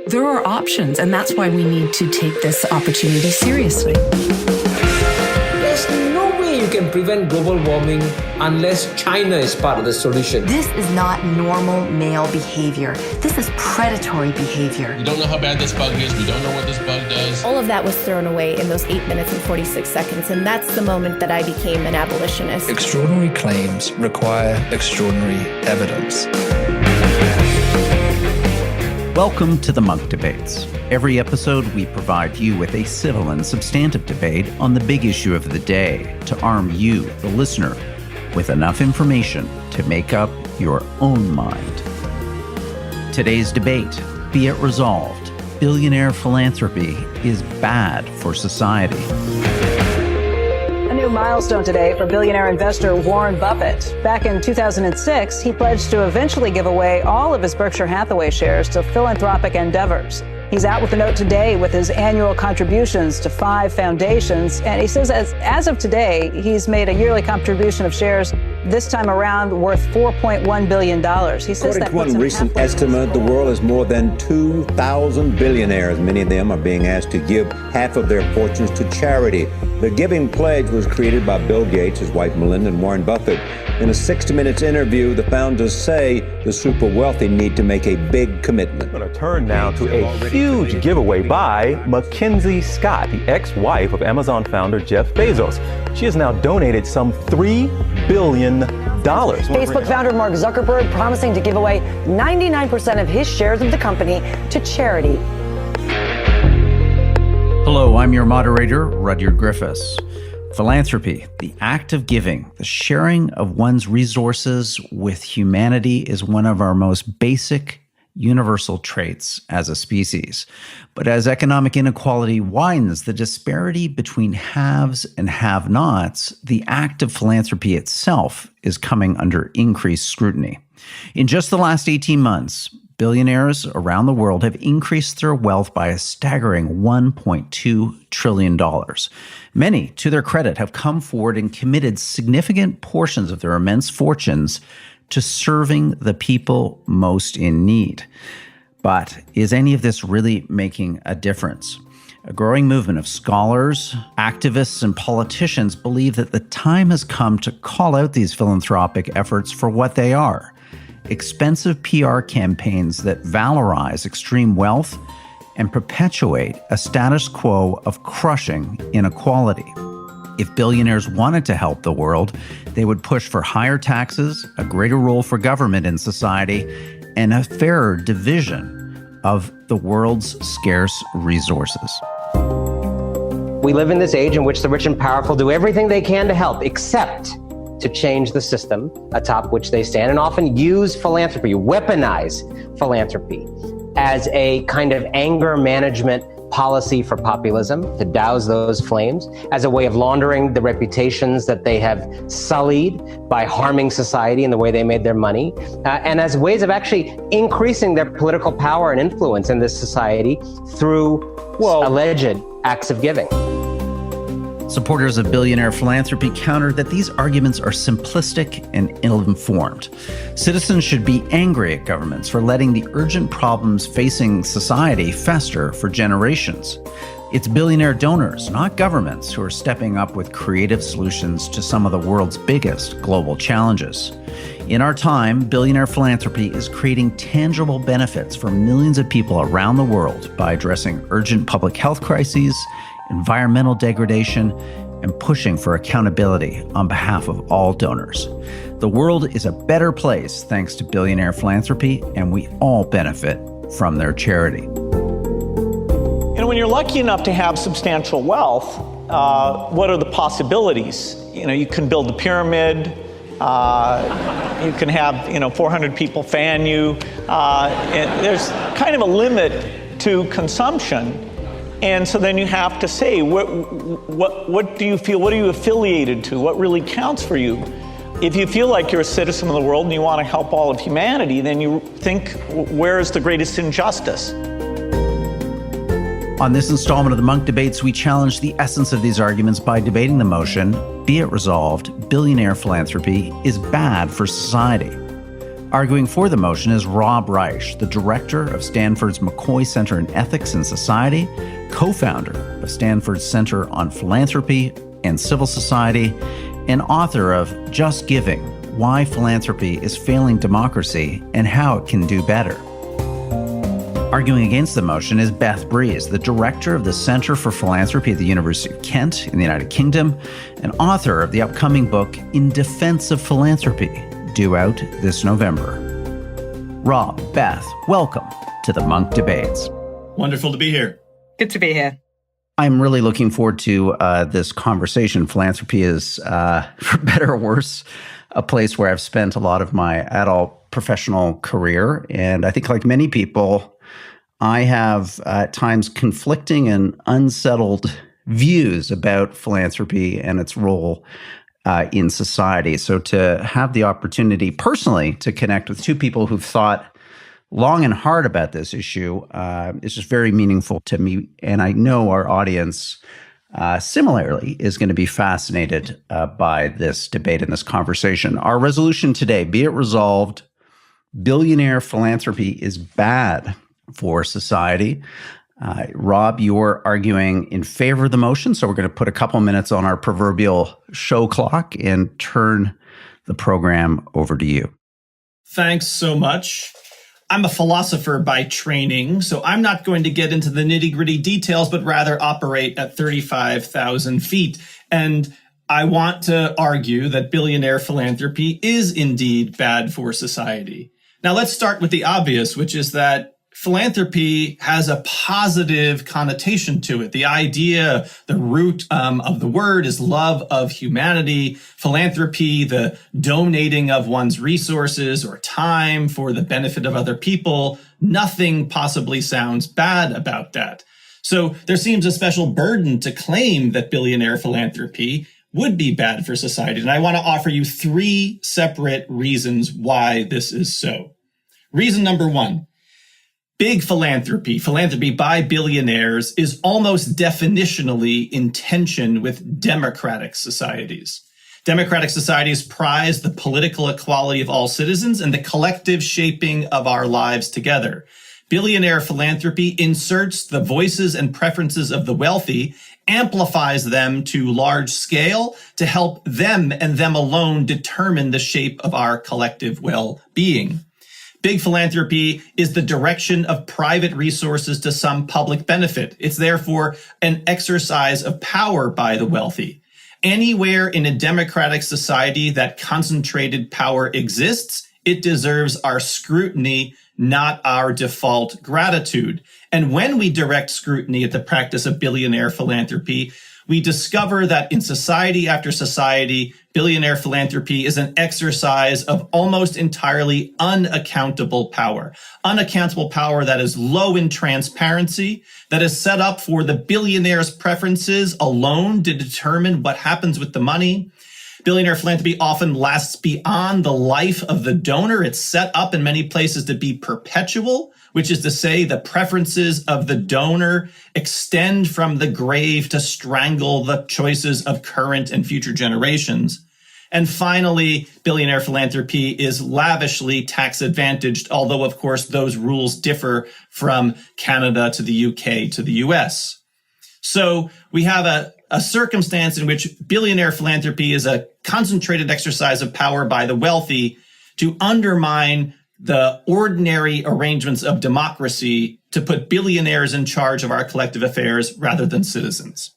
There are options, and that's why we need to take this opportunity seriously. There's no way you can prevent global warming unless China is part of the solution. This is not normal male behavior. This is predatory behavior. We don't know how bad this bug is. We don't know what this bug does. All of that was thrown away in those 8 minutes and 46 seconds, and that's the moment that I became an abolitionist. Extraordinary claims require extraordinary evidence. Welcome to the Munk Debates. Every episode, we provide you with a civil and substantive debate on the big issue of the day to arm you, the listener, with enough information to make up your own mind. Today's debate, be it resolved, billionaire philanthropy is bad for society. A new milestone today for billionaire investor Warren Buffett. Back in 2006, he pledged to eventually give away all of his Berkshire Hathaway shares to philanthropic endeavors. He's out with a note today with his annual contributions to 5 foundations. And he says as of today, he's made a yearly contribution of shares this time around worth $4.1 billion. He says according to one recent estimate, the world has more than 2,000 billionaires. Many of them are being asked to give half of their fortunes to charity. The Giving Pledge was created by Bill Gates, his wife Melinda, and Warren Buffett. In a 60 Minutes interview, the founders say the super wealthy need to make a big commitment. We're going to turn now to a huge giveaway by Mackenzie Scott, the ex-wife of Amazon founder Jeff Bezos. She has now donated some $3 billion. Facebook founder Mark Zuckerberg promising to give away 99% of his shares of the company to charity. Hello, I'm your moderator, Rudyard Griffiths. Philanthropy, the act of giving, the sharing of one's resources with humanity is one of our most basic universal traits as a species. But as economic inequality widens, the disparity between haves and have-nots, the act of philanthropy itself is coming under increased scrutiny. In just the last 18 months, billionaires around the world have increased their wealth by a staggering $1.2 trillion. Many, to their credit, have come forward and committed significant portions of their immense fortunes to serving the people most in need. But is any of this really making a difference? A growing movement of scholars, activists, and politicians believe that the time has come to call out these philanthropic efforts for what they are: expensive PR campaigns that valorize extreme wealth and perpetuate a status quo of crushing inequality. If billionaires wanted to help the world, they would push for higher taxes, a greater role for government in society, and a fairer division of the world's scarce resources. We live in this age in which the rich and powerful do everything they can to help, except to change the system atop which they stand, and often use philanthropy, weaponize philanthropy as a kind of anger management policy for populism, to douse those flames, as a way of laundering the reputations that they have sullied by harming society in the way they made their money, and as ways of actually increasing their political power and influence in this society through alleged acts of giving. Supporters of billionaire philanthropy counter that these arguments are simplistic and ill-informed. Citizens should be angry at governments for letting the urgent problems facing society fester for generations. It's billionaire donors, not governments, who are stepping up with creative solutions to some of the world's biggest global challenges. In our time, billionaire philanthropy is creating tangible benefits for millions of people around the world by addressing urgent public health crises, environmental degradation, and pushing for accountability on behalf of all donors. The world is a better place thanks to billionaire philanthropy, and we all benefit from their charity. And when you're lucky enough to have substantial wealth, what are the possibilities? You can build a pyramid. You can have 400 people fan you. And there's kind of a limit to consumption. And so then you have to say, what do you feel? What are you affiliated to? What really counts for you? If you feel like you're a citizen of the world and you want to help all of humanity, then you think, where is the greatest injustice? On this installment of the Munk Debates, we challenge the essence of these arguments by debating the motion, be it resolved, billionaire philanthropy is bad for society. Arguing for the motion is Rob Reich, the director of Stanford's McCoy Center in Ethics and Society, co-founder of Stanford's Center on Philanthropy and Civil Society, and author of Just Giving: Why Philanthropy is Failing Democracy and How It Can Do Better. Arguing against the motion is Beth Breeze, the director of the Center for Philanthropy at the University of Kent in the United Kingdom, and author of the upcoming book In Defense of Philanthropy, due out this November. Rob, Beth, welcome to the Munk Debates. Wonderful to be here. Good to be here. I'm really looking forward to this conversation. Philanthropy is, for better or worse, a place where I've spent a lot of my adult professional career. And I think, like many people, I have at times conflicting and unsettled views about philanthropy and its role in society. So to have the opportunity personally to connect with two people who've thought long and hard about this issue is just very meaningful to me. And I know our audience similarly is going to be fascinated by this debate and this conversation. Our resolution today: be it resolved, billionaire philanthropy is bad for society. Rob, you're arguing in favor of the motion, so we're going to put a couple minutes on our proverbial show clock and turn the program over to you. Thanks so much. I'm a philosopher by training, so I'm not going to get into the nitty-gritty details, but rather operate at 35,000 feet. And I want to argue that billionaire philanthropy is indeed bad for society. Now, let's start with the obvious, which is that philanthropy has a positive connotation to it. The idea, the root of the word is love of humanity. Philanthropy, the donating of one's resources or time for the benefit of other people. Nothing possibly sounds bad about that. So there seems a special burden to claim that billionaire philanthropy would be bad for society. And I want to offer you three separate reasons why this is so. Reason number one. Big philanthropy by billionaires, is almost definitionally in tension with democratic societies. Democratic societies prize the political equality of all citizens and the collective shaping of our lives together. Billionaire philanthropy inserts the voices and preferences of the wealthy, amplifies them to large scale to help them and them alone determine the shape of our collective well-being. Big philanthropy is the direction of private resources to some public benefit. It's therefore an exercise of power by the wealthy. Anywhere in a democratic society that concentrated power exists, it deserves our scrutiny, not our default gratitude. And when we direct scrutiny at the practice of billionaire philanthropy, we discover that in society after society, billionaire philanthropy is an exercise of almost entirely unaccountable power. Unaccountable power that is low in transparency, that is set up for the billionaire's preferences alone to determine what happens with the money. Billionaire philanthropy often lasts beyond the life of the donor. It's set up in many places to be perpetual, which is to say the preferences of the donor extend from the grave to strangle the choices of current and future generations. And finally, billionaire philanthropy is lavishly tax advantaged, although, of course, those rules differ from Canada to the UK to the US. So we have a circumstance in which billionaire philanthropy is a concentrated exercise of power by the wealthy to undermine the ordinary arrangements of democracy, to put billionaires in charge of our collective affairs rather than citizens.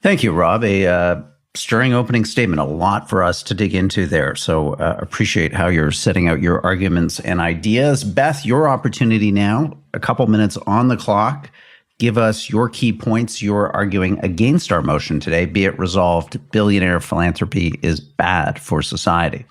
Thank you, Rob. A stirring opening statement, a lot for us to dig into there. So appreciate how you're setting out your arguments and ideas. Beth, your opportunity now, a couple minutes on the clock. Give us your key points. You're arguing against our motion today. Be it resolved, billionaire philanthropy is bad for society.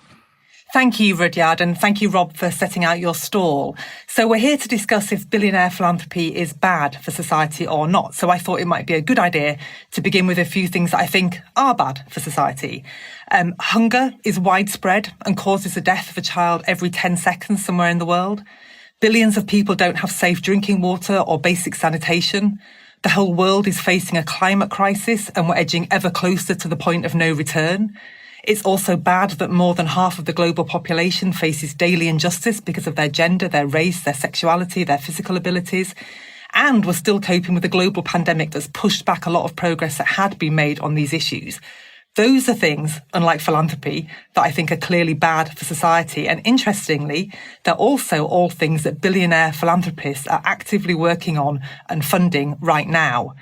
Thank you, Rudyard, and thank you, Rob, for setting out your stall. So we're here to discuss if billionaire philanthropy is bad for society or not. So I thought it might be a good idea to begin with a few things that I think are bad for society. Hunger is widespread and causes the death of a child every 10 seconds somewhere in the world. Billions of people don't have safe drinking water or basic sanitation. The whole world is facing a climate crisis and we're edging ever closer to the point of no return. It's also bad that more than half of the global population faces daily injustice because of their gender, their race, their sexuality, their physical abilities. And we're still coping with a global pandemic that's pushed back a lot of progress that had been made on these issues. Those are things, unlike philanthropy, that I think are clearly bad for society. And interestingly, they're also all things that billionaire philanthropists are actively working on and funding right now.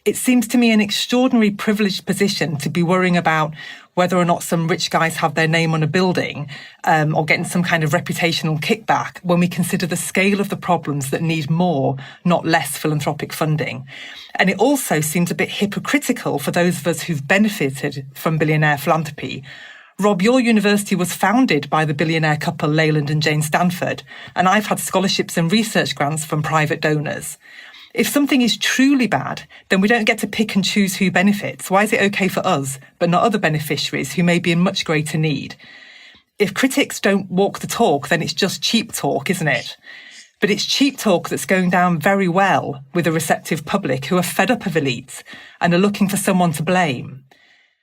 It seems to me an extraordinary privileged position to be worrying about whether or not some rich guys have their name on a building or getting some kind of reputational kickback when we consider the scale of the problems that need more, not less philanthropic funding. And it also seems a bit hypocritical for those of us who've benefited from billionaire philanthropy. Rob, your university was founded by the billionaire couple Leyland and Jane Stanford, and I've had scholarships and research grants from private donors. If something is truly bad, then we don't get to pick and choose who benefits. Why is it okay for us, but not other beneficiaries who may be in much greater need? If critics don't walk the talk, then it's just cheap talk, isn't it? But it's cheap talk that's going down very well with a receptive public who are fed up of elites and are looking for someone to blame.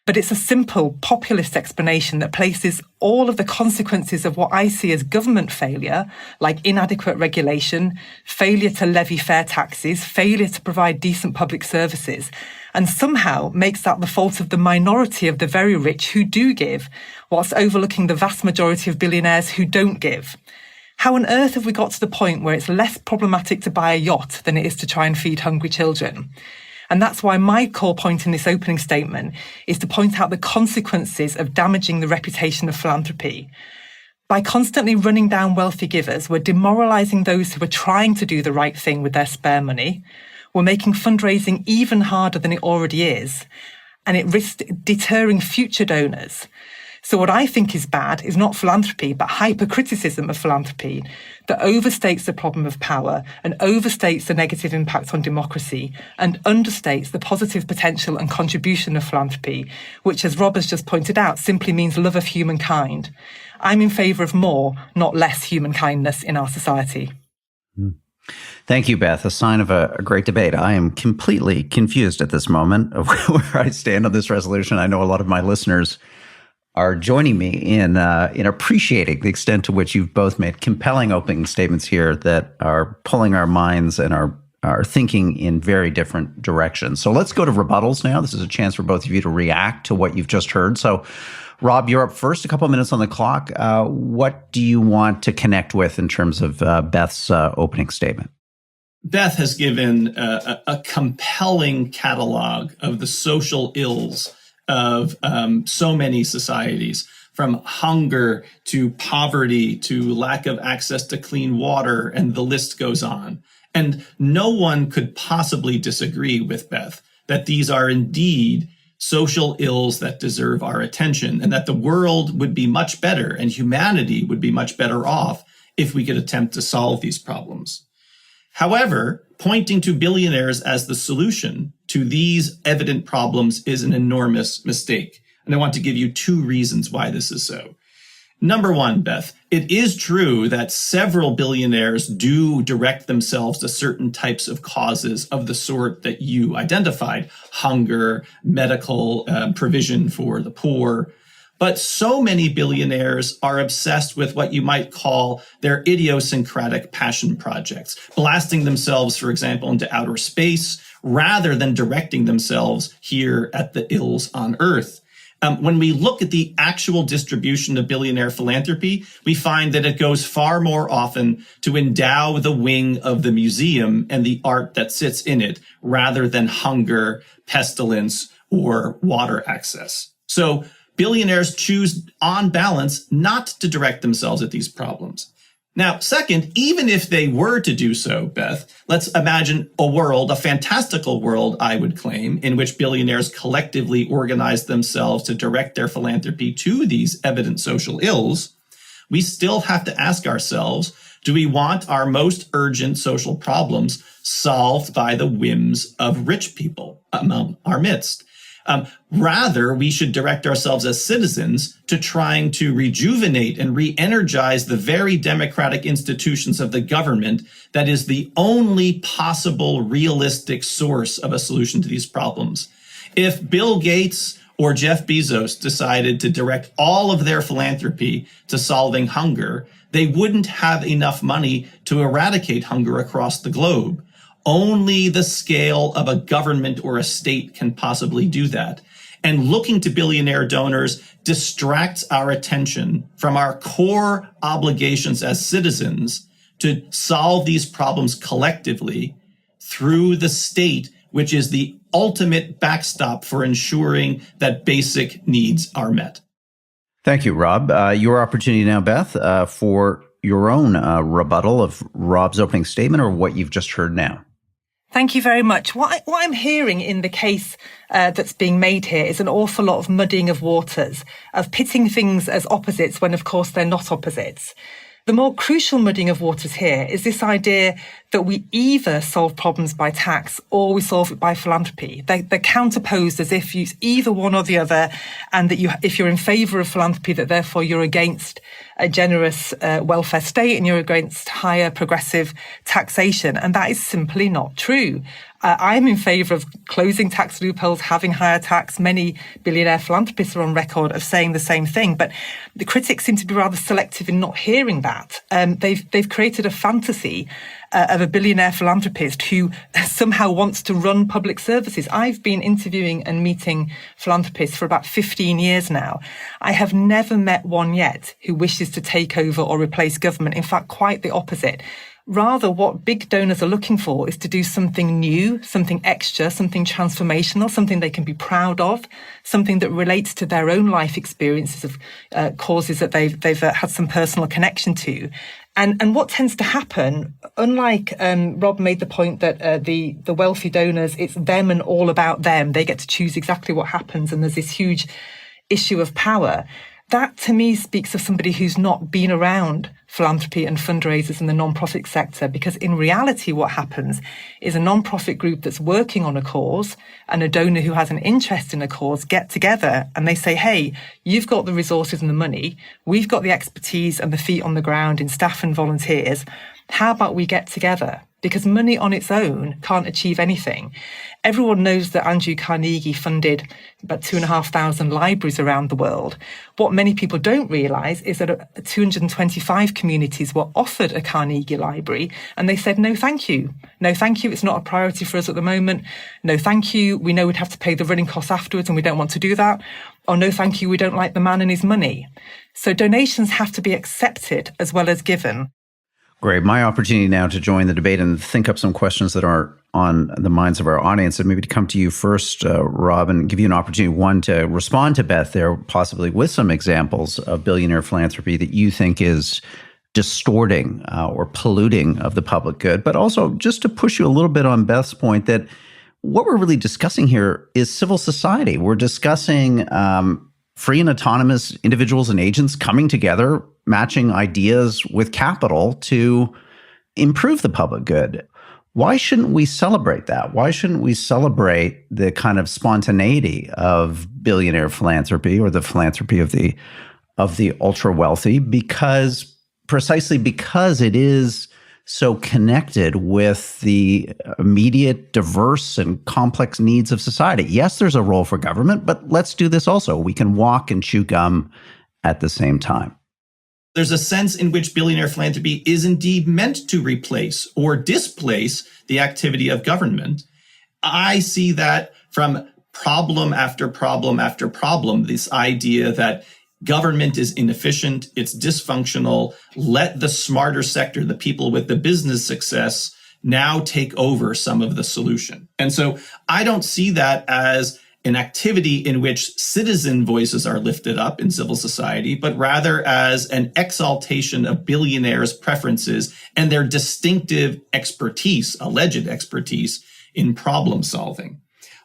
But it's a simple, populist explanation that places all of the consequences of what I see as government failure, like inadequate regulation, failure to levy fair taxes, failure to provide decent public services, and somehow makes that the fault of the minority of the very rich who do give, whilst overlooking the vast majority of billionaires who don't give. How on earth have we got to the point where it's less problematic to buy a yacht than it is to try and feed hungry children? And that's why my core point in this opening statement is to point out the consequences of damaging the reputation of philanthropy. By constantly running down wealthy givers, we're demoralising those who are trying to do the right thing with their spare money. We're making fundraising even harder than it already is. And it risks deterring future donors. So what I think is bad is not philanthropy, but hypercriticism of philanthropy that overstates the problem of power and overstates the negative impact on democracy and understates the positive potential and contribution of philanthropy, which, as Rob has just pointed out, simply means love of humankind. I'm in favour of more, not less human kindness in our society. Thank you, Beth. A sign of a great debate. I am completely confused at this moment of where I stand on this resolution. I know a lot of my listeners are joining me in appreciating the extent to which you've both made compelling opening statements here that are pulling our minds and our thinking in very different directions. So let's go to rebuttals now. This is a chance for both of you to react to what you've just heard. So, Rob, you're up first. A couple of minutes on the clock. What do you want to connect with in terms of Beth's opening statement? Beth has given a compelling catalog of the social ills of so many societies, from hunger to poverty to lack of access to clean water, and the list goes on. And no one could possibly disagree with Beth that these are indeed social ills that deserve our attention, and that the world would be much better and humanity would be much better off if we could attempt to solve these problems. However, pointing to billionaires as the solution to these evident problems is an enormous mistake. And I want to give you two reasons why this is so. Number one, Beth, it is true that several billionaires do direct themselves to certain types of causes of the sort that you identified: hunger, medical provision for the poor. But so many billionaires are obsessed with what you might call their idiosyncratic passion projects, blasting themselves, for example, into outer space, rather than directing themselves here at the ills on Earth. When we look at the actual distribution of billionaire philanthropy, we find that it goes far more often to endow the wing of the museum and the art that sits in it, rather than hunger, pestilence, or water access. So billionaires choose, on balance, not to direct themselves at these problems. Now, second, even if they were to do so, Beth, let's imagine a world, a fantastical world, I would claim, in which billionaires collectively organize themselves to direct their philanthropy to these evident social ills. We still have to ask ourselves, do we want our most urgent social problems solved by the whims of rich people among our midst? Rather, we should direct ourselves as citizens to trying to rejuvenate and re-energize the very democratic institutions of the government that is the only possible realistic source of a solution to these problems. If Bill Gates or Jeff Bezos decided to direct all of their philanthropy to solving hunger, they wouldn't have enough money to eradicate hunger across the globe. Only the scale of a government or a state can possibly do that. And looking to billionaire donors distracts our attention from our core obligations as citizens to solve these problems collectively through the state, which is the ultimate backstop for ensuring that basic needs are met. Thank you, Rob. Your opportunity now, Beth, for your own rebuttal of Rob's opening statement or what you've just heard now. Thank you very much. What I'm hearing in the case that's being made here is an awful lot of muddying of waters, of pitting things as opposites when, of course, they're not opposites. The more crucial muddying of waters here is this idea that we either solve problems by tax or we solve it by philanthropy. They're counterposed as if you either one or the other, and that if you're in favour of philanthropy, that therefore you're against a generous welfare state and you're against higher progressive taxation. And that is simply not true. I'm in favour of closing tax loopholes, having higher tax. Many billionaire philanthropists are on record of saying the same thing, but the critics seem to be rather selective in not hearing that. They've created a fantasy of a billionaire philanthropist who somehow wants to run public services. I've been interviewing and meeting philanthropists for about 15 years now. I have never met one yet who wishes to take over or replace government. In fact, quite the opposite. Rather, what big donors are looking for is to do something new, something extra, something transformational, something they can be proud of, something that relates to their own life experiences of causes that they've had some personal connection to. And what tends to happen, unlike Rob made the point that the wealthy donors, it's them and all about them. They get to choose exactly what happens, and there's this huge issue of power. That, to me, speaks of somebody who's not been around philanthropy and fundraisers in the non-profit sector, because in reality what happens is a non-profit group that's working on a cause and a donor who has an interest in a cause get together and they say, hey, you've got the resources and the money, we've got the expertise and the feet on the ground in staff and volunteers. How about we get together? Because money on its own can't achieve anything. Everyone knows that Andrew Carnegie funded about 2,500 libraries around the world. What many people don't realise is that 225 communities were offered a Carnegie library and they said, no, thank you. No, thank you. It's not a priority for us at the moment. No, thank you. We know we'd have to pay the running costs afterwards and we don't want to do that. Or no, thank you. We don't like the man and his money. So donations have to be accepted as well as given. Great. My opportunity now to join the debate and think up some questions that are on the minds of our audience. And maybe to come to you first, Rob, and give you an opportunity, one, to respond to Beth there, possibly with some examples of billionaire philanthropy that you think is distorting or polluting of the public good, but also just to push you a little bit on Beth's point that what we're really discussing here is civil society. We're discussing free and autonomous individuals and agents coming together, matching ideas with capital to improve the public good. Why shouldn't we celebrate that? Why shouldn't we celebrate the kind of spontaneity of billionaire philanthropy or the philanthropy of the ultra wealthy? Precisely because it is so connected with the immediate, diverse, and complex needs of society. Yes, there's a role for government, but let's do this also. We can walk and chew gum at the same time. There's a sense in which billionaire philanthropy is indeed meant to replace or displace the activity of government. I see that from problem after problem after problem, this idea that government is inefficient, it's dysfunctional, let the smarter sector, the people with the business success, now take over some of the solution. And so I don't see that as an activity in which citizen voices are lifted up in civil society, but rather as an exaltation of billionaires' preferences and their distinctive expertise, alleged expertise, in problem solving.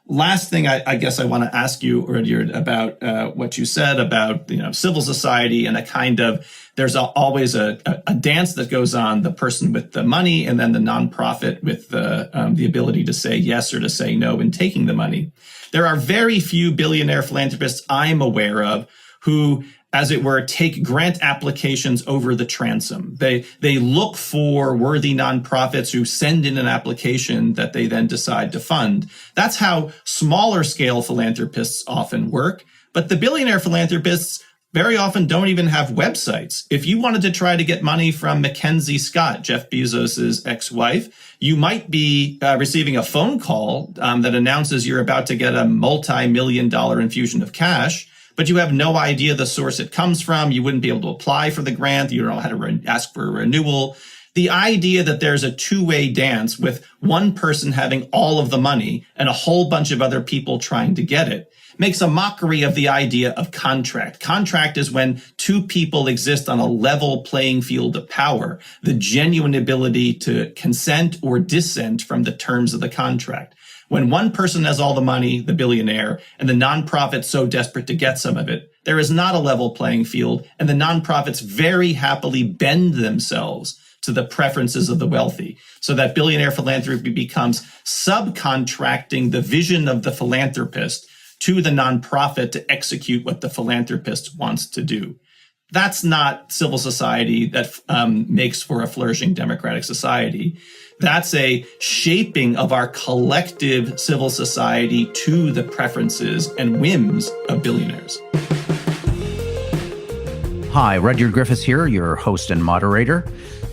Last thing I guess I want to ask you, Rudyard, about what you said about civil society and a kind of, there's always a dance that goes on, the person with the money and then the nonprofit with the ability to say yes or to say no in taking the money. There are very few billionaire philanthropists I'm aware of who as it were, take grant applications over the transom. They look for worthy nonprofits who send in an application that they then decide to fund. That's how smaller scale philanthropists often work. But the billionaire philanthropists very often don't even have websites. If you wanted to try to get money from Mackenzie Scott, Jeff Bezos' ex-wife, you might be receiving a phone call that announces you're about to get a multi-million-dollar infusion of cash, but you have no idea the source it comes from. You wouldn't be able to apply for the grant. You don't know how to ask for a renewal. The idea that there's a two-way dance with one person having all of the money and a whole bunch of other people trying to get it makes a mockery of the idea of contract. Contract is when two people exist on a level playing field of power, the genuine ability to consent or dissent from the terms of the contract. When one person has all the money, the billionaire, and the nonprofit's so desperate to get some of it, there is not a level playing field, and the nonprofits very happily bend themselves to the preferences of the wealthy, so that billionaire philanthropy becomes subcontracting the vision of the philanthropist to the nonprofit to execute what the philanthropist wants to do. That's not civil society that makes for a flourishing democratic society. That's a shaping of our collective civil society to the preferences and whims of billionaires. Hi, Rudyard Griffiths here, your host and moderator.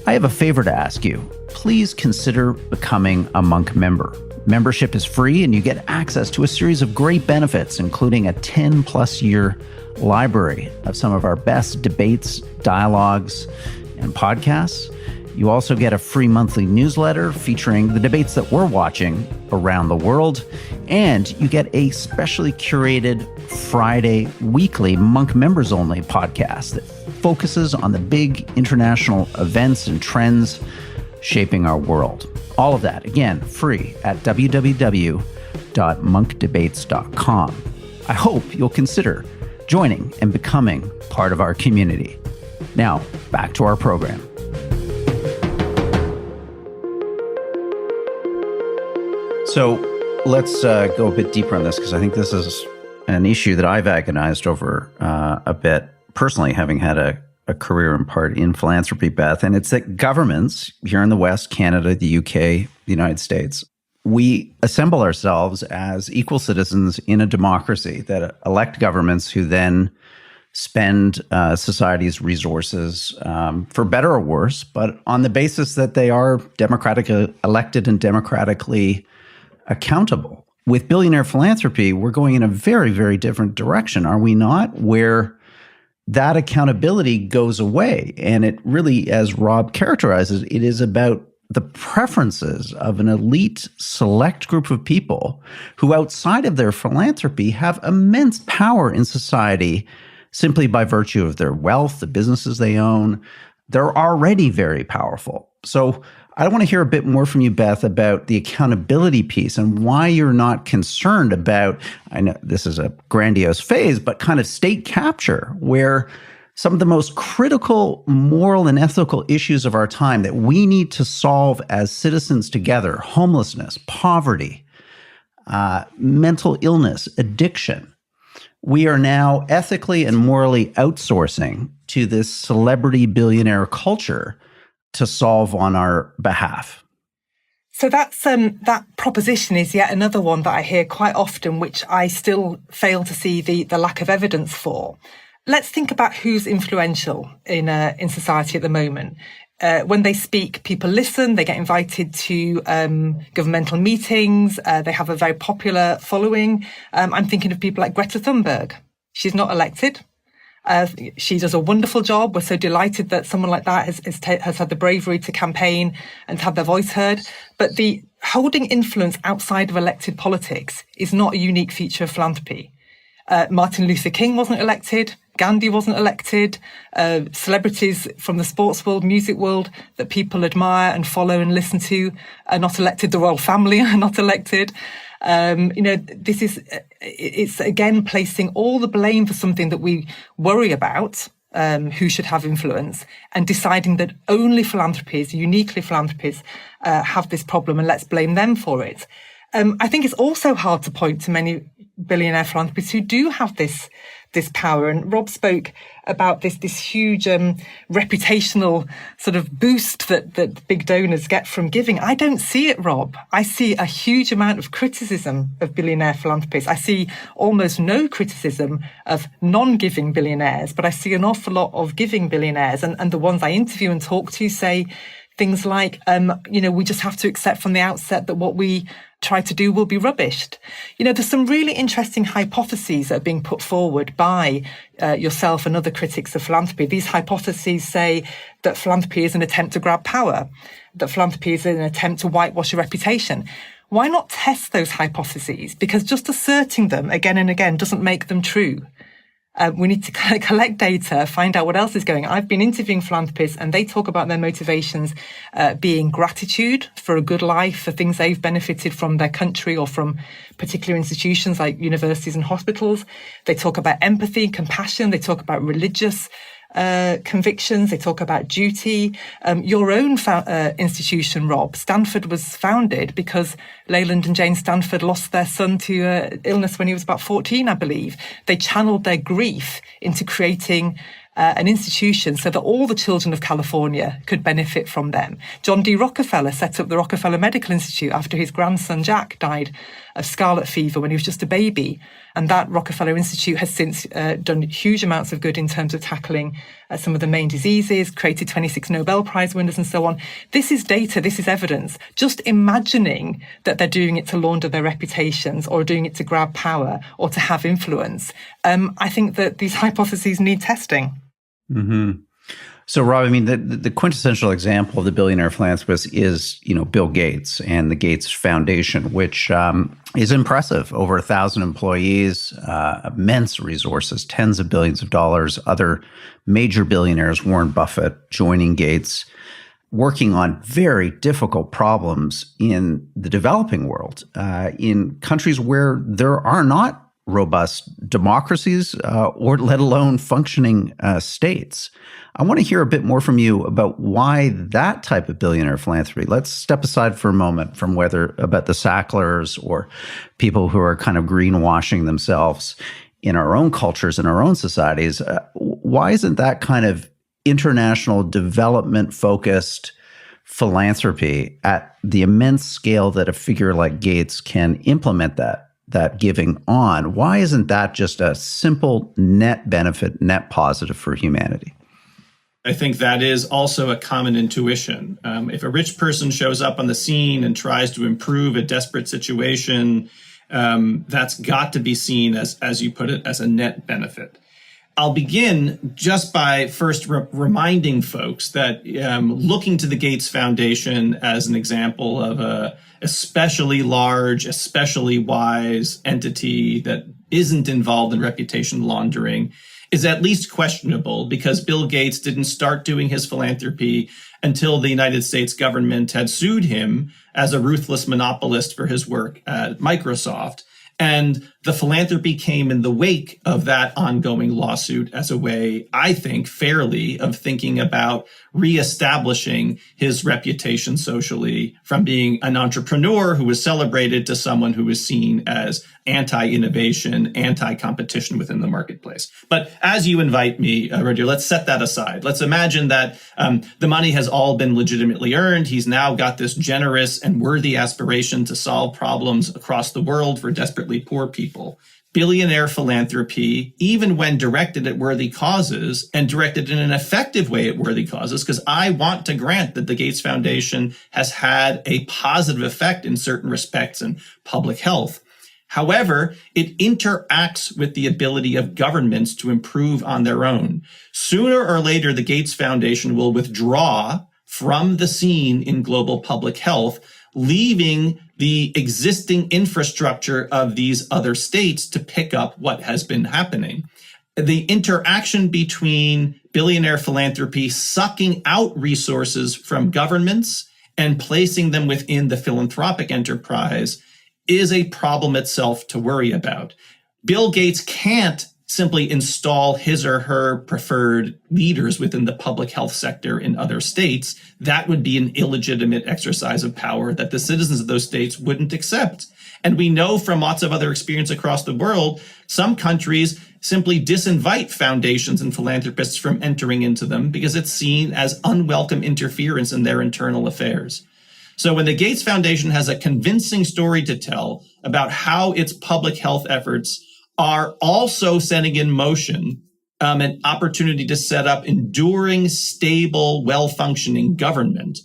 I have a favor to ask you. Please consider becoming a Munk member. Membership is free and you get access to a series of great benefits, including a 10-plus year library of some of our best debates, dialogues, and podcasts. You also get a free monthly newsletter featuring the debates that we're watching around the world. And you get a specially curated Friday weekly Munk members only podcast that focuses on the big international events and trends shaping our world. All of that, again, free at www.monkdebates.com. I hope you'll consider joining and becoming part of our community. Now, back to our program. So let's go a bit deeper on this, because I think this is an issue that I've agonized over a bit, personally, having had a career in part in philanthropy, Beth. And it's that governments here in the West, Canada, the UK, the United States, we assemble ourselves as equal citizens in a democracy that elect governments who then spend society's resources for better or worse, but on the basis that they are democratically elected and democratically accountable. With billionaire philanthropy, we're going in a very, very different direction, are we not? Where that accountability goes away. And it really, as Rob characterizes, it is about the preferences of an elite select group of people who, outside of their philanthropy, have immense power in society simply by virtue of their wealth, the businesses they own. They're already very powerful. So I want to hear a bit more from you, Beth, about the accountability piece and why you're not concerned about, I know this is a grandiose phase, but kind of state capture, where some of the most critical moral and ethical issues of our time that we need to solve as citizens together, homelessness, poverty, mental illness, addiction, we are now ethically and morally outsourcing to this celebrity billionaire culture to solve on our behalf. So that's that proposition is yet another one that I hear quite often, which I still fail to see the lack of evidence for. Let's think about who's influential in society at the moment. When they speak, people listen. They get invited to governmental meetings. They have a very popular following. I'm thinking of people like Greta Thunberg. She's not elected. She does a wonderful job. We're so delighted that someone like that has had the bravery to campaign and to have their voice heard. But the holding influence outside of elected politics is not a unique feature of philanthropy. Martin Luther King wasn't elected. Gandhi wasn't elected. Celebrities from the sports world, music world that people admire and follow and listen to are not elected. The royal family are not elected. It's again placing all the blame for something that we worry about, who should have influence, and deciding that only philanthropies, uniquely philanthropies, have this problem, and let's blame them for it. I think it's also hard to point to many billionaire philanthropists who do have this power. And Rob spoke about this huge reputational sort of boost that big donors get from giving. I don't see it, Rob. I see a huge amount of criticism of billionaire philanthropists. I see almost no criticism of non-giving billionaires, but I see an awful lot of giving billionaires. And the ones I interview and talk to say things like, we just have to accept from the outset that what we try to do will be rubbished. There's some really interesting hypotheses that are being put forward by yourself and other critics of philanthropy. These hypotheses say that philanthropy is an attempt to grab power, that philanthropy is an attempt to whitewash a reputation. Why not test those hypotheses? Because just asserting them again and again doesn't make them true. We need to collect data, find out what else is going on. I've been interviewing philanthropists and they talk about their motivations being gratitude for a good life, for things they've benefited from their country or from particular institutions like universities and hospitals. They talk about empathy, compassion. They talk about religious convictions. They talk about duty. Your own institution, Rob, Stanford, was founded because Leyland and Jane Stanford lost their son to illness when he was about 14, I believe. They channeled their grief into creating an institution so that all the children of California could benefit from them. John D. Rockefeller set up the Rockefeller Medical Institute after his grandson Jack died of scarlet fever when he was just a baby. And that Rockefeller Institute has since done huge amounts of good in terms of tackling some of the main diseases, created 26 Nobel Prize winners and so on. This is data, this is evidence. Just imagining that they're doing it to launder their reputations or doing it to grab power or to have influence, I think that these hypotheses need testing. Mm-hmm. So, Rob, I mean, the quintessential example of the billionaire philanthropist is, Bill Gates and the Gates Foundation, which is impressive. Over 1,000 employees, immense resources, tens of billions of dollars. Other major billionaires, Warren Buffett, joining Gates, working on very difficult problems in the developing world, in countries where there are not robust democracies or let alone functioning states. I want to hear a bit more from you about why that type of billionaire philanthropy. Let's step aside for a moment from whether about the Sacklers or people who are kind of greenwashing themselves in our own cultures, in our own societies. Why isn't that kind of international development-focused philanthropy at the immense scale that a figure like Gates can implement that giving on? Why isn't that just a simple net benefit, net positive for humanity? I think that is also a common intuition. If a rich person shows up on the scene and tries to improve a desperate situation, that's got to be seen as you put it, as a net benefit. I'll begin just by first reminding folks that looking to the Gates Foundation as an example of a especially large, especially wise entity that isn't involved in reputation laundering is at least questionable, because Bill Gates didn't start doing his philanthropy until the United States government had sued him as a ruthless monopolist for his work at Microsoft. And the philanthropy came in the wake of that ongoing lawsuit as a way, I think, fairly, of thinking about reestablishing his reputation socially from being an entrepreneur who was celebrated to someone who was seen as anti-innovation, anti-competition within the marketplace. But as you invite me, Roger, let's set that aside. Let's imagine that the money has all been legitimately earned. He's now got this generous and worthy aspiration to solve problems across the world for desperately poor people. Billionaire philanthropy, even when directed at worthy causes and directed in an effective way at worthy causes, because I want to grant that the Gates Foundation has had a positive effect in certain respects in public health. However, it interacts with the ability of governments to improve on their own. Sooner or later, the Gates Foundation will withdraw from the scene in global public health, leaving the existing infrastructure of these other states to pick up what has been happening. The interaction between billionaire philanthropy sucking out resources from governments and placing them within the philanthropic enterprise is a problem itself to worry about. Bill Gates can't simply install his or her preferred leaders within the public health sector in other states, that would be an illegitimate exercise of power that the citizens of those states wouldn't accept. And we know from lots of other experience across the world, some countries simply disinvite foundations and philanthropists from entering into them because it's seen as unwelcome interference in their internal affairs. So when the Gates Foundation has a convincing story to tell about how its public health efforts are also setting in motion an opportunity to set up enduring, stable, well-functioning government,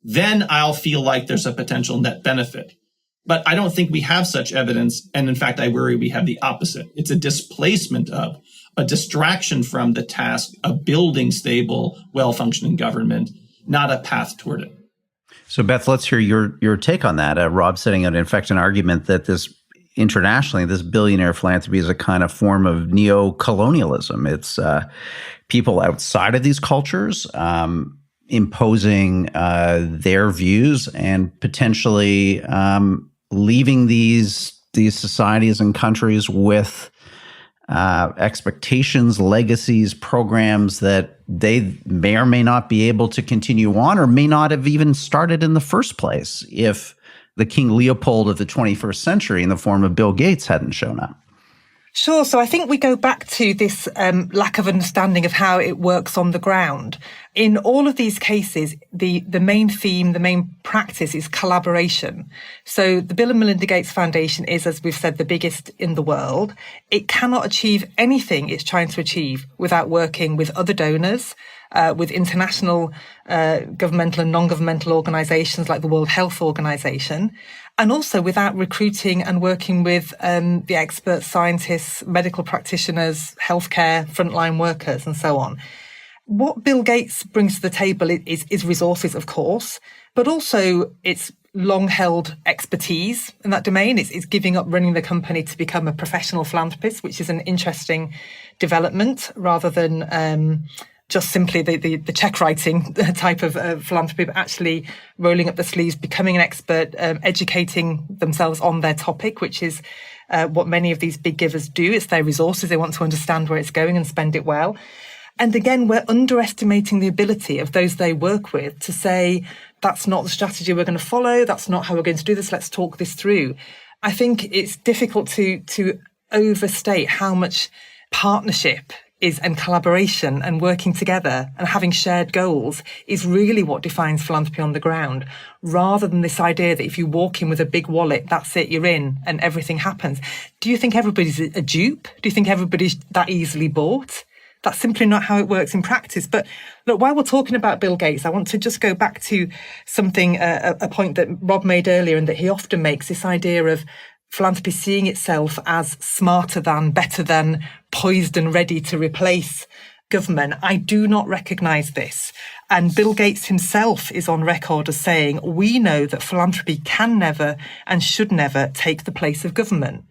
then I'll feel like there's a potential net benefit. But I don't think we have such evidence. And in fact, I worry we have the opposite. It's a displacement of, a distraction from the task of building stable, well-functioning government, not a path toward it. So, Beth, let's hear your take on that. Rob setting out, in fact, an argument that this internationally, this billionaire philanthropy is a kind of form of neo-colonialism. It's people outside of these cultures imposing their views and potentially leaving these societies and countries with expectations, legacies, programs that they may or may not be able to continue on, or may not have even started in the first place if the King Leopold of the 21st century in the form of Bill Gates hadn't shown up. Sure. So I think we go back to this lack of understanding of how it works on the ground. In all of these cases, the main theme, the main practice is collaboration. So the Bill and Melinda Gates Foundation is, as we've said, the biggest in the world. It cannot achieve anything it's trying to achieve without working with other donors, with international governmental and non-governmental organizations like the World Health Organization, and also without recruiting and working with the expert scientists, medical practitioners, healthcare, frontline workers, and so on. What Bill Gates brings to the table is resources, of course, but also it's long-held expertise in that domain. It's giving up running the company to become a professional philanthropist, which is an interesting development rather than just simply the check writing type of philanthropy, but actually rolling up the sleeves, becoming an expert, educating themselves on their topic, which is what many of these big givers do. It's their resources. They want to understand where it's going and spend it well. And again, we're underestimating the ability of those they work with to say, that's not the strategy we're going to follow. That's not how we're going to do this. Let's talk this through. I think it's difficult to overstate how much partnership is, and collaboration and working together and having shared goals is really what defines philanthropy on the ground, rather than this idea that if you walk in with a big wallet, that's it, you're in and everything happens. Do you think everybody's a dupe? Do you think everybody's that easily bought? That's simply not how it works in practice. But look, while we're talking about Bill Gates, I want to just go back to something, a point that Rob made earlier and that he often makes, this idea of philanthropy seeing itself as smarter than, better than, poised and ready to replace government. I do not recognise this. And Bill Gates himself is on record as saying, we know that philanthropy can never and should never take the place of government.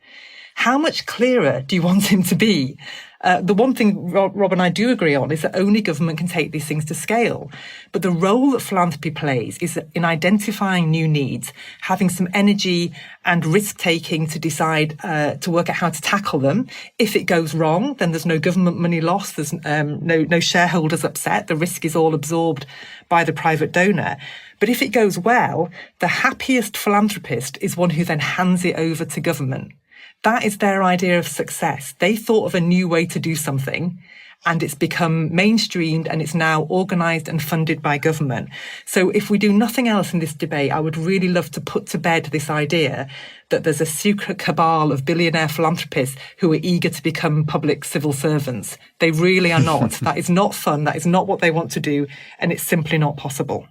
How much clearer do you want him to be? The one thing Rob and I do agree on is that only government can take these things to scale. But the role that philanthropy plays is in identifying new needs, having some energy and risk-taking to decide to work out how to tackle them. If it goes wrong, then there's no government money lost, there's no shareholders upset, the risk is all absorbed by the private donor. But if it goes well, the happiest philanthropist is one who then hands it over to government. That is their idea of success. They thought of a new way to do something and it's become mainstreamed and it's now organised and funded by government. So if we do nothing else in this debate, I would really love to put to bed this idea that there's a secret cabal of billionaire philanthropists who are eager to become public civil servants. They really are not. That is not fun. That is not what they want to do. And it's simply not possible.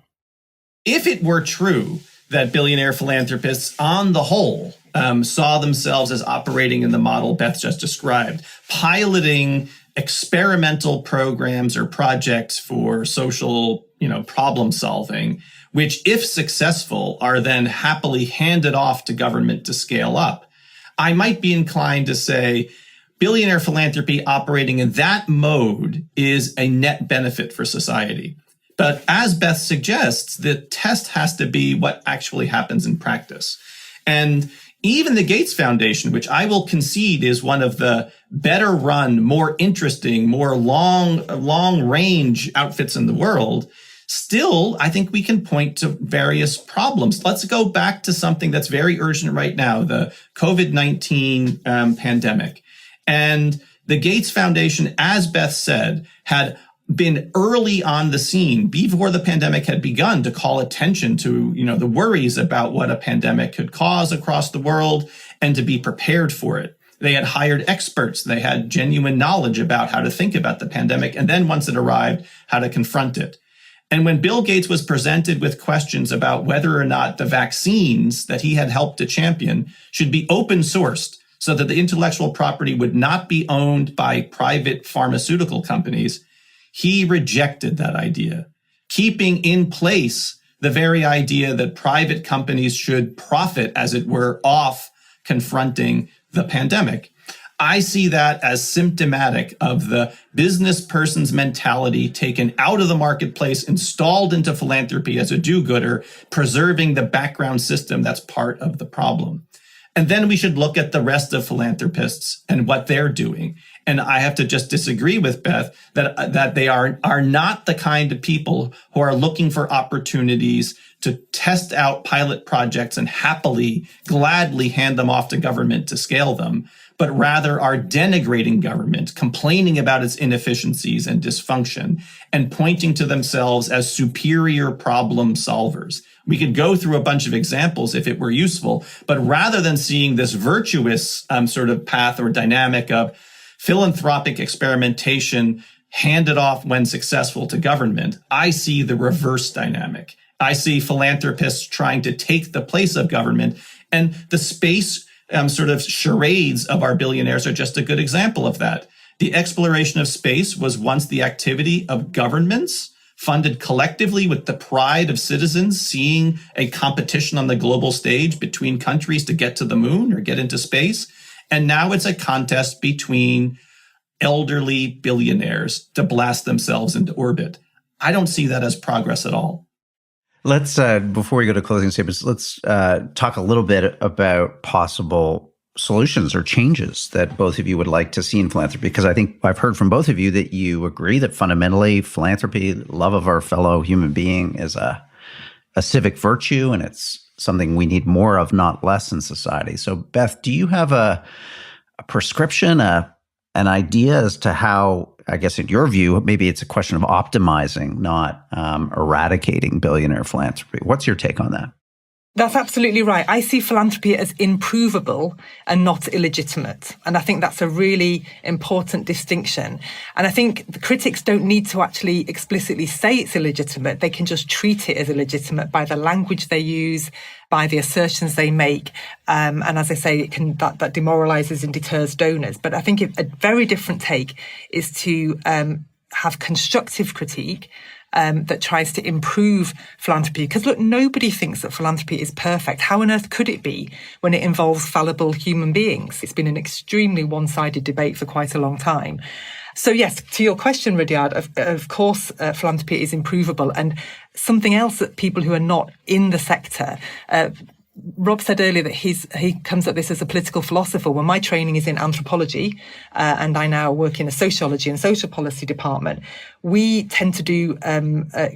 If it were true that billionaire philanthropists on the whole saw themselves as operating in the model Beth just described, piloting experimental programs or projects for social, problem solving, which, if successful, are then happily handed off to government to scale up, I might be inclined to say billionaire philanthropy operating in that mode is a net benefit for society. But as Beth suggests, the test has to be what actually happens in practice. And Even the Gates Foundation, which I will concede is one of the better run, more interesting, more long range outfits in the world, still, I think we can point to various problems. Let's go back to something that's very urgent right now, the COVID-19 pandemic. And the Gates Foundation, as Beth said, had been early on the scene before the pandemic had begun to call attention to, the worries about what a pandemic could cause across the world and to be prepared for it. They had hired experts. They had genuine knowledge about how to think about the pandemic. And then once it arrived, how to confront it. And when Bill Gates was presented with questions about whether or not the vaccines that he had helped to champion should be open sourced so that the intellectual property would not be owned by private pharmaceutical companies, he rejected that idea, keeping in place the very idea that private companies should profit, as it were, off confronting the pandemic. I see that as symptomatic of the business person's mentality taken out of the marketplace, installed into philanthropy as a do-gooder, preserving the background system that's part of the problem. And then we should look at the rest of philanthropists and what they're doing. And I have to just disagree with Beth that they are not the kind of people who are looking for opportunities to test out pilot projects and happily, gladly hand them off to government to scale them, but rather are denigrating government, complaining about its inefficiencies and dysfunction, and pointing to themselves as superior problem solvers. We could go through a bunch of examples if it were useful, but rather than seeing this virtuous sort of path or dynamic of philanthropic experimentation handed off when successful to government, I see the reverse dynamic. I see philanthropists trying to take the place of government, and the space sort of charades of our billionaires are just a good example of that. The exploration of space was once the activity of governments, funded collectively with the pride of citizens seeing a competition on the global stage between countries to get to the moon or get into space. And now it's a contest between elderly billionaires to blast themselves into orbit. I don't see that as progress at all. Let's, before we go to closing statements, let's talk a little bit about possible solutions or changes that both of you would like to see in philanthropy, because I think I've heard from both of you that you agree that fundamentally philanthropy, love of our fellow human being, is a civic virtue, and it's something we need more of, not less, in society. So, Beth, do you have a prescription, an idea as to how, I guess in your view, maybe it's a question of optimizing, not eradicating billionaire philanthropy? What's your take on that? That's absolutely right. I see philanthropy as improvable and not illegitimate. And I think that's a really important distinction. And I think the critics don't need to actually explicitly say it's illegitimate. They can just treat it as illegitimate by the language they use, by the assertions they make. And as I say, that demoralizes and deters donors. But I think a very different take is to have constructive critique that tries to improve philanthropy. Because look, nobody thinks that philanthropy is perfect. How on earth could it be when it involves fallible human beings? It's been an extremely one-sided debate for quite a long time. So yes, to your question, Rudyard, of course, philanthropy is improvable. And something else that people who are not in the sector, Rob said earlier that he comes at this as a political philosopher. Well, my training is in anthropology, and I now work in a sociology and social policy department. We tend to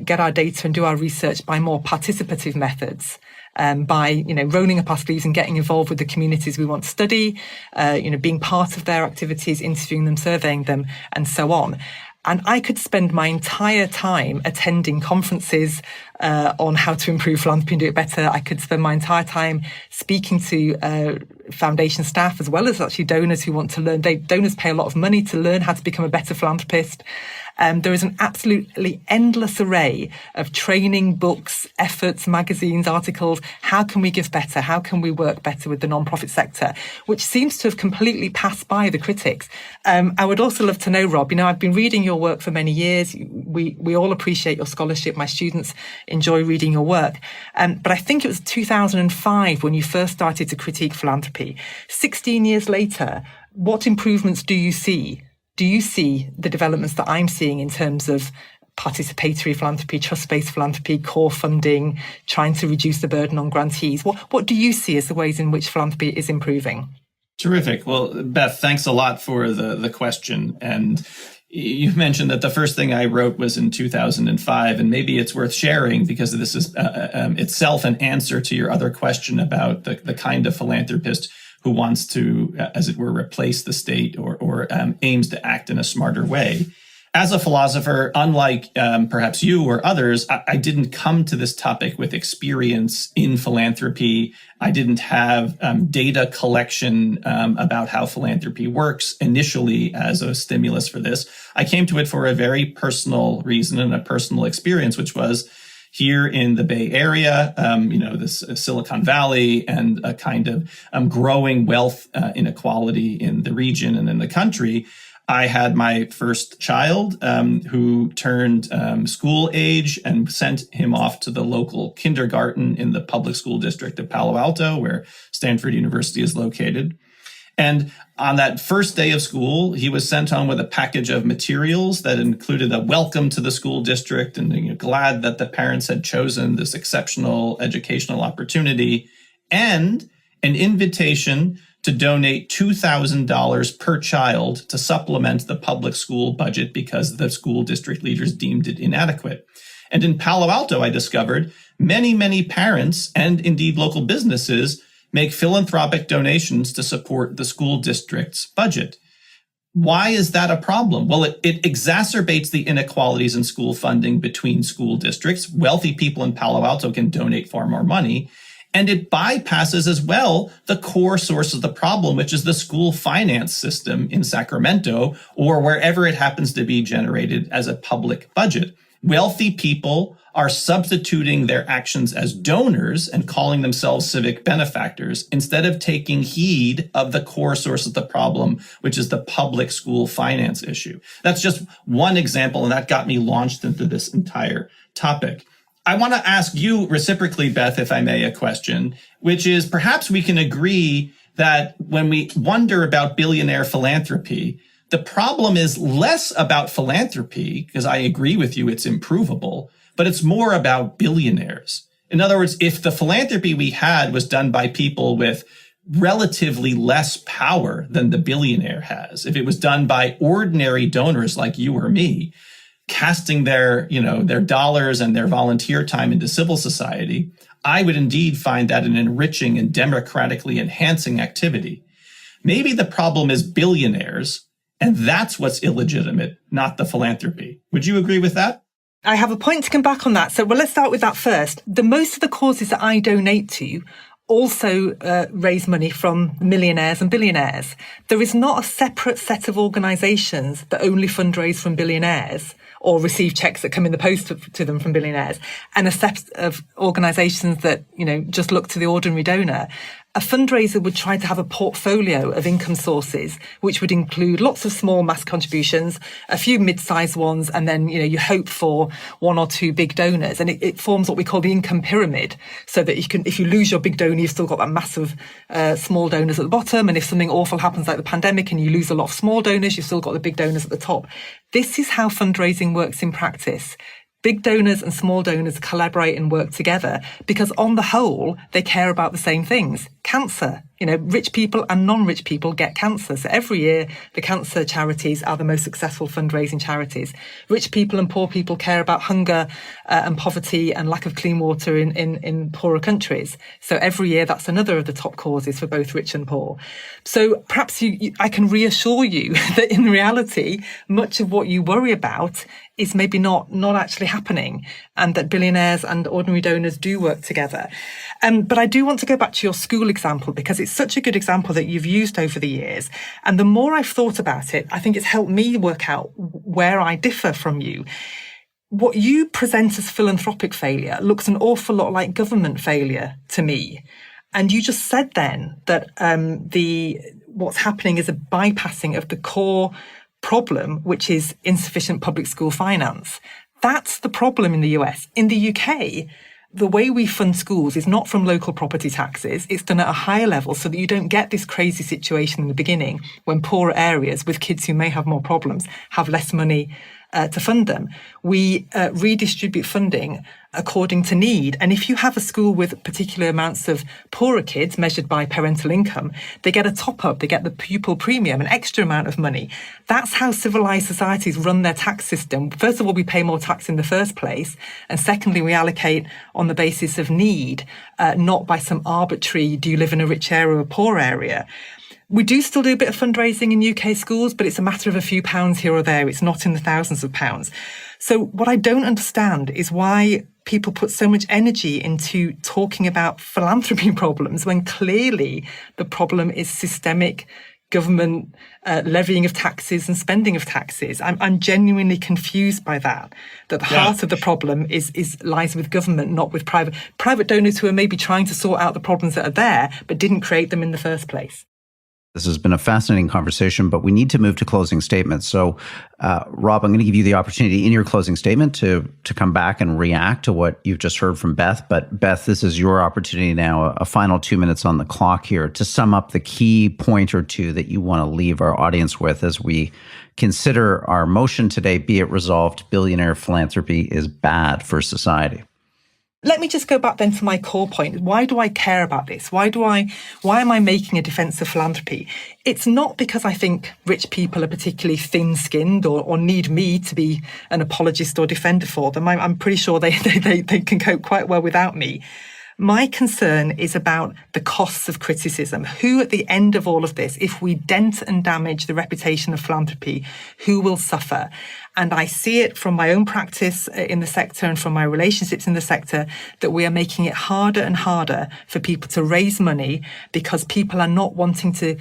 get our data and do our research by more participative methods. By, rolling up our sleeves and getting involved with the communities we want to study, being part of their activities, interviewing them, surveying them, and so on. And I could spend my entire time attending conferences on how to improve philanthropy and do it better. I could spend my entire time speaking to foundation staff, as well as actually donors who want to learn. Donors pay a lot of money to learn how to become a better philanthropist. There is an absolutely endless array of training, books, efforts, magazines, articles. How can we give better? How can we work better with the non-profit sector? Which seems to have completely passed by the critics. I would also love to know, Rob, I've been reading your work for many years. We all appreciate your scholarship. My students enjoy reading your work. But I think it was 2005 when you first started to critique philanthropy. 16 years later, what improvements do you see? Do you see the developments that I'm seeing in terms of participatory philanthropy, trust-based philanthropy, core funding, trying to reduce the burden on grantees. What do you see as the ways in which philanthropy is improving? Terrific. Well, Beth, thanks a lot for the question. And you mentioned that the first thing I wrote was in 2005, and maybe it's worth sharing because this is itself an answer to your other question about the kind of philanthropist who wants to, as it were, replace the state or aims to act in a smarter way. As a philosopher, unlike perhaps you or others, I didn't come to this topic with experience in philanthropy. I didn't have data collection about how philanthropy works initially as a stimulus for this. I came to it for a very personal reason and a personal experience, which was here in the Bay Area, this Silicon Valley, and a kind of growing wealth inequality in the region and in the country. I had my first child who turned school age and sent him off to the local kindergarten in the public school district of Palo Alto, where Stanford University is located. And on that first day of school, he was sent home with a package of materials that included a welcome to the school district and glad that the parents had chosen this exceptional educational opportunity, and an invitation to donate $2,000 per child to supplement the public school budget because the school district leaders deemed it inadequate. And in Palo Alto, I discovered many, many parents and indeed local businesses make philanthropic donations to support the school district's budget. Why is that a problem? Well, it exacerbates the inequalities in school funding between school districts. Wealthy people in Palo Alto can donate far more money. And it bypasses as well the core source of the problem, which is the school finance system in Sacramento or wherever it happens to be generated as a public budget. Wealthy people are substituting their actions as donors and calling themselves civic benefactors instead of taking heed of the core source of the problem, which is the public school finance issue. That's just one example, and that got me launched into this entire topic. I want to ask you reciprocally, Beth, if I may, a question, which is perhaps we can agree that when we wonder about billionaire philanthropy, the problem is less about philanthropy, because I agree with you, it's improvable, but it's more about billionaires. In other words, if the philanthropy we had was done by people with relatively less power than the billionaire has, if it was done by ordinary donors like you or me, casting their dollars and their volunteer time into civil society, I would indeed find that an enriching and democratically enhancing activity. Maybe the problem is billionaires, and that's what's illegitimate, not the philanthropy. Would you agree with that? I have a point to come back on that. So, let's start with that first. Most of the causes that I donate to also raise money from millionaires and billionaires. There is not a separate set of organisations that only fundraise from billionaires or receive checks that come in the post to them from billionaires, and a set of organisations that, just look to the ordinary donor. A fundraiser would try to have a portfolio of income sources, which would include lots of small mass contributions, a few mid-sized ones, and then, you hope for one or two big donors. And it forms what we call the income pyramid, so that if you lose your big donor, you've still got that massive small donors at the bottom. And if something awful happens like the pandemic and you lose a lot of small donors, you've still got the big donors at the top. This is how fundraising works in practice. Big donors and small donors collaborate and work together because on the whole, they care about the same things. Cancer. Rich people and non-rich people get cancer. So every year, the cancer charities are the most successful fundraising charities. Rich people and poor people care about hunger and poverty and lack of clean water in poorer countries. So every year, that's another of the top causes for both rich and poor. So perhaps I can reassure you that in reality, much of what you worry about is maybe not actually happening, and that billionaires and ordinary donors do work together. But I do want to go back to your school example, because it's such a good example that you've used over the years. And the more I've thought about it, I think it's helped me work out where I differ from you. What you present as philanthropic failure looks an awful lot like government failure to me. And you just said then that what's happening is a bypassing of the core problem, which is insufficient public school finance. That's the problem in the US. In the UK, the way we fund schools is not from local property taxes. It's done at a higher level so that you don't get this crazy situation in the beginning when poorer areas with kids who may have more problems have less money to fund them. We redistribute funding according to need. And if you have a school with particular amounts of poorer kids measured by parental income, they get a top up, they get the pupil premium, an extra amount of money. That's how civilized societies run their tax system. First of all, we pay more tax in the first place. And secondly, we allocate on the basis of need, not by some arbitrary, do you live in a rich area or a poor area? We do still do a bit of fundraising in UK schools, but it's a matter of a few pounds here or there. It's not in the thousands of pounds. So what I don't understand is why people put so much energy into talking about philanthropy problems when clearly the problem is systemic government levying of taxes and spending of taxes. I'm genuinely confused by that the heart of the problem lies with government, not with private donors who are maybe trying to sort out the problems that are there, but didn't create them in the first place. This has been a fascinating conversation, but we need to move to closing statements. So, Rob, I'm going to give you the opportunity in your closing statement to come back and react to what you've just heard from Beth. But Beth, this is your opportunity now, a final 2 minutes on the clock here, to sum up the key point or two that you want to leave our audience with as we consider our motion today, be it resolved, billionaire philanthropy is bad for society. Let me just go back then to my core point. Why do I care about this? Why am I making a defense of philanthropy? It's not because I think rich people are particularly thin-skinned or need me to be an apologist or defender for them. I'm pretty sure they can cope quite well without me. My concern is about the costs of criticism. Who at the end of all of this, if we dent and damage the reputation of philanthropy, who will suffer? And I see it from my own practice in the sector and from my relationships in the sector that we are making it harder and harder for people to raise money because people are not wanting to,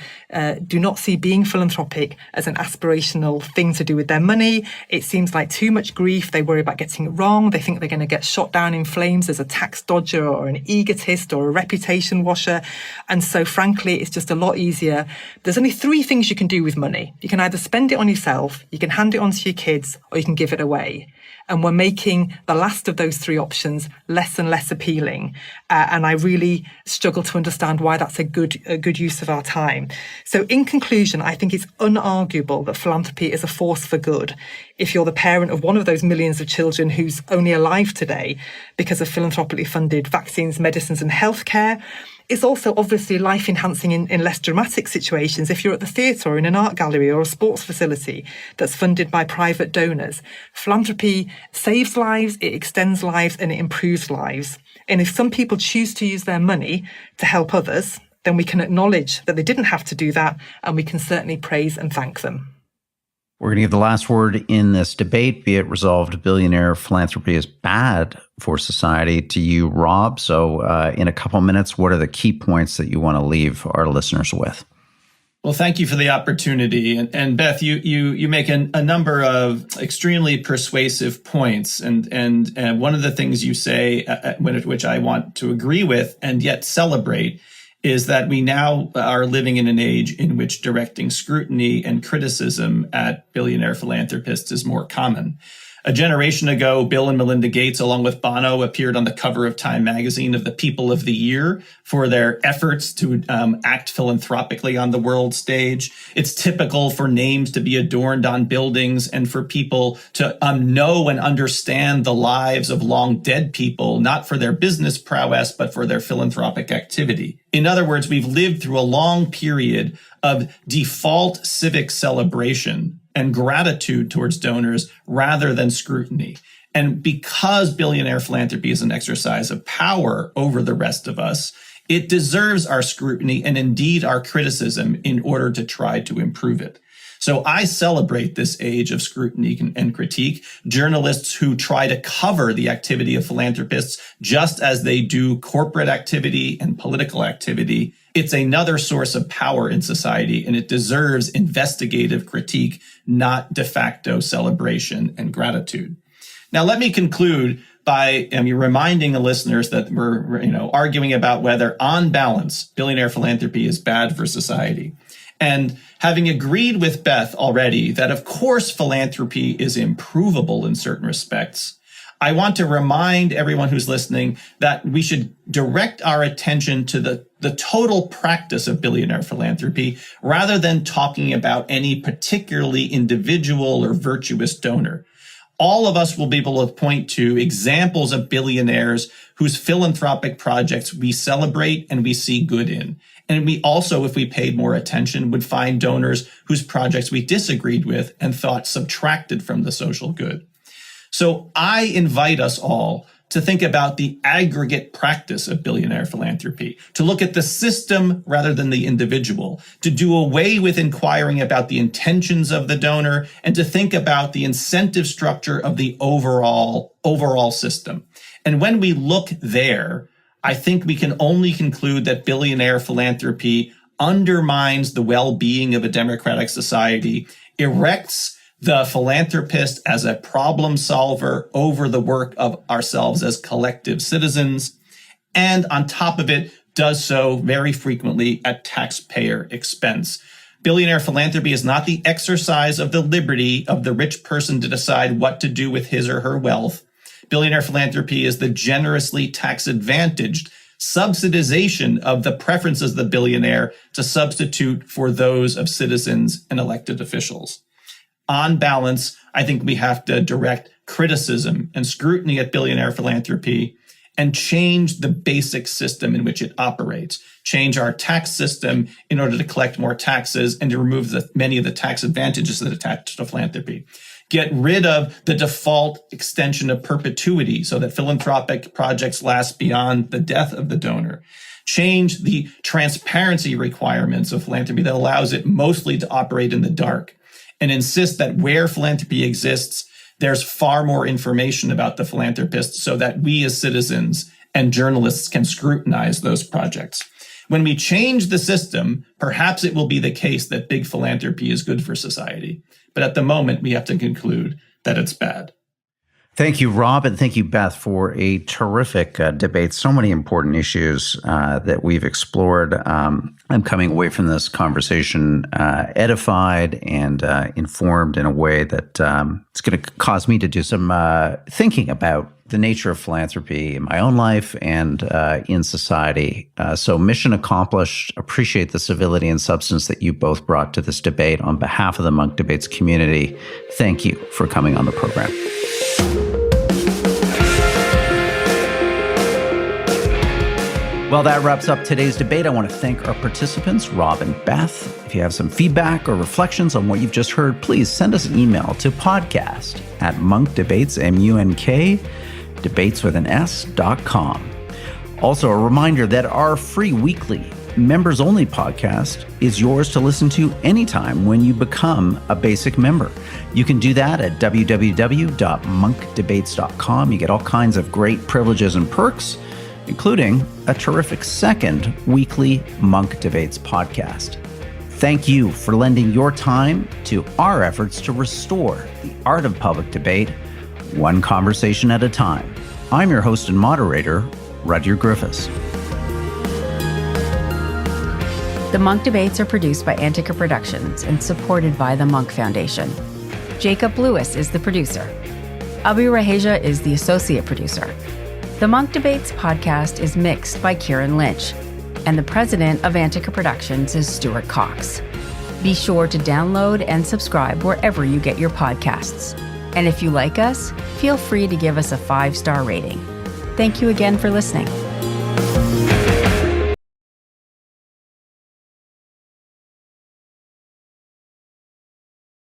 do not see being philanthropic as an aspirational thing to do with their money. It seems like too much grief. They worry about getting it wrong. They think they're going to get shot down in flames as a tax dodger or an egotist or a reputation washer. And so frankly, it's just a lot easier. There's only three things you can do with money. You can either spend it on yourself, you can hand it on to your kids, or you can give it away. And we're making the last of those three options less and less appealing. And I really struggle to understand why that's a good use of our time. So in conclusion, I think it's unarguable that philanthropy is a force for good. If you're the parent of one of those millions of children who's only alive today because of philanthropically funded vaccines, medicines and healthcare, it's also obviously life-enhancing in less dramatic situations if you're at the theatre or in an art gallery or a sports facility that's funded by private donors. Philanthropy saves lives, it extends lives, and it improves lives. And if some people choose to use their money to help others, then we can acknowledge that they didn't have to do that, and we can certainly praise and thank them. We're going to give the last word in this debate, be it resolved, billionaire philanthropy is bad for society, to you, Rob. So in a couple minutes, what are the key points that you want to leave our listeners with? Well, thank you for the opportunity. And Beth, you make a number of extremely persuasive points. And one of the things you say, which I want to agree with and yet celebrate, is that we now are living in an age in which directing scrutiny and criticism at billionaire philanthropists is more common. A generation ago, Bill and Melinda Gates, along with Bono, appeared on the cover of Time magazine of the People of the Year for their efforts to act philanthropically on the world stage. It's typical for names to be adorned on buildings and for people to know and understand the lives of long dead people, not for their business prowess, but for their philanthropic activity. In other words, we've lived through a long period of default civic celebration and gratitude towards donors rather than scrutiny. And because billionaire philanthropy is an exercise of power over the rest of us, it deserves our scrutiny and indeed our criticism in order to try to improve it. So I celebrate this age of scrutiny and critique, journalists who try to cover the activity of philanthropists just as they do corporate activity and political activity. It's another source of power in society, and it deserves investigative critique, not de facto celebration and gratitude. Now, let me conclude by reminding the listeners that we're arguing about whether, on balance, billionaire philanthropy is bad for society. And having agreed with Beth already that, of course, philanthropy is improvable in certain respects, I want to remind everyone who's listening that we should direct our attention to the total practice of billionaire philanthropy rather than talking about any particularly individual or virtuous donor. all of us will be able to point to examples of billionaires whose philanthropic projects we celebrate and we see good in. And we also, if we paid more attention, would find donors whose projects we disagreed with and thought subtracted from the social good. So I invite us all to think about the aggregate practice of billionaire philanthropy, to look at the system rather than the individual, to do away with inquiring about the intentions of the donor, and to think about the incentive structure of the overall system. And when we look there, I think we can only conclude that billionaire philanthropy undermines the well-being of a democratic society, erects the philanthropist as a problem solver over the work of ourselves as collective citizens, and on top of it, does so very frequently at taxpayer expense. Billionaire philanthropy is not the exercise of the liberty of the rich person to decide what to do with his or her wealth. Billionaire philanthropy is the generously tax-advantaged subsidization of the preferences of the billionaire to substitute for those of citizens and elected officials. On balance, I think we have to direct criticism and scrutiny at billionaire philanthropy and change the basic system in which it operates. Change our tax system in order to collect more taxes and to remove many of the tax advantages that attach to philanthropy. Get rid of the default extension of perpetuity so that philanthropic projects last beyond the death of the donor. Change the transparency requirements of philanthropy that allows it mostly to operate in the dark, and insist that where philanthropy exists, there's far more information about the philanthropist so that we as citizens and journalists can scrutinize those projects. When we change the system, perhaps it will be the case that big philanthropy is good for society. But at the moment, we have to conclude that it's bad. Thank you, Rob, and thank you, Beth, for a terrific debate. So many important issues that we've explored. I'm coming away from this conversation edified and informed in a way that it's going to cause me to do some thinking about the nature of philanthropy in my own life and in society. So mission accomplished. Appreciate the civility and substance that you both brought to this debate. On behalf of the Munk Debates community, thank you for coming on the program. Well, that wraps up today's debate. I want to thank our participants, Rob and Beth. If you have some feedback or reflections on what you've just heard, please send us an email to podcast@munkdebates, M-U-N-K, debateswithans.com. Also, a reminder that our free weekly members-only podcast is yours to listen to anytime when you become a basic member. You can do that at www.munkdebates.com. You get all kinds of great privileges and perks, including a terrific second weekly Munk Debates podcast. Thank you for lending your time to our efforts to restore the art of public debate, one conversation at a time. I'm your host and moderator, Rudyard Griffiths. The Munk Debates are produced by Antica Productions and supported by the Munk Foundation. Jacob Lewis is the producer. Abu Raheja is the associate producer. The Munk Debates podcast is mixed by Kieran Lynch, and the president of Antica Productions is Stuart Cox. Be sure to download and subscribe wherever you get your podcasts. And if you like us, feel free to give us a 5-star rating. Thank you again for listening.